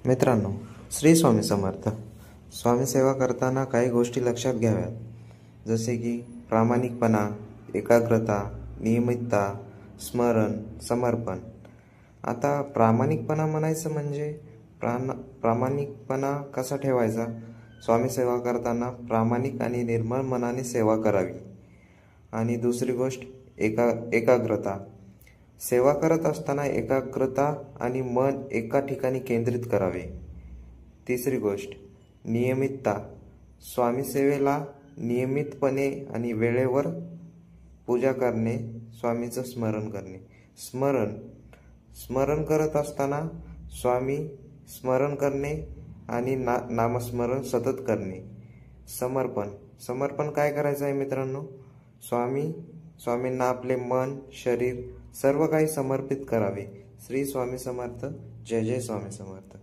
मित्रांनो, श्री स्वामी समर्थ. स्वामी सेवा करताना काही गोष्टी लक्षात घ्याव्यात, जसे की प्रामाणिकपणा, एकाग्रता, नियमितता, स्मरण, समर्पण. आता प्रामाणिकपणा म्हणायचं म्हणजे प्रामाणिकपणा कसा ठेवायचा? स्वामी सेवा करताना प्रामाणिक आणि निर्मळ मनाने सेवा करावी. आणि दुसरी गोष्ट एकाग्रता. सेवा करत असताना एकाग्रता आणि मन एका ठिकाणी केंद्रित करावे. तिसरी गोष्ट नियमितता. स्वामी सेवेला नियमितपणे आणि वेळेवर पूजा करणे, स्वामीचं स्मरण करणे. स्मरण करत असताना स्वामी स्मरण करणे आणि नामस्मरण सतत करणे. समर्पण काय करायचं आहे मित्रांनो? स्वामींना आपले मन, शरीर सर्व काही समर्पित करावे. श्री स्वामी समर्थ. जय जय स्वामी समर्थ.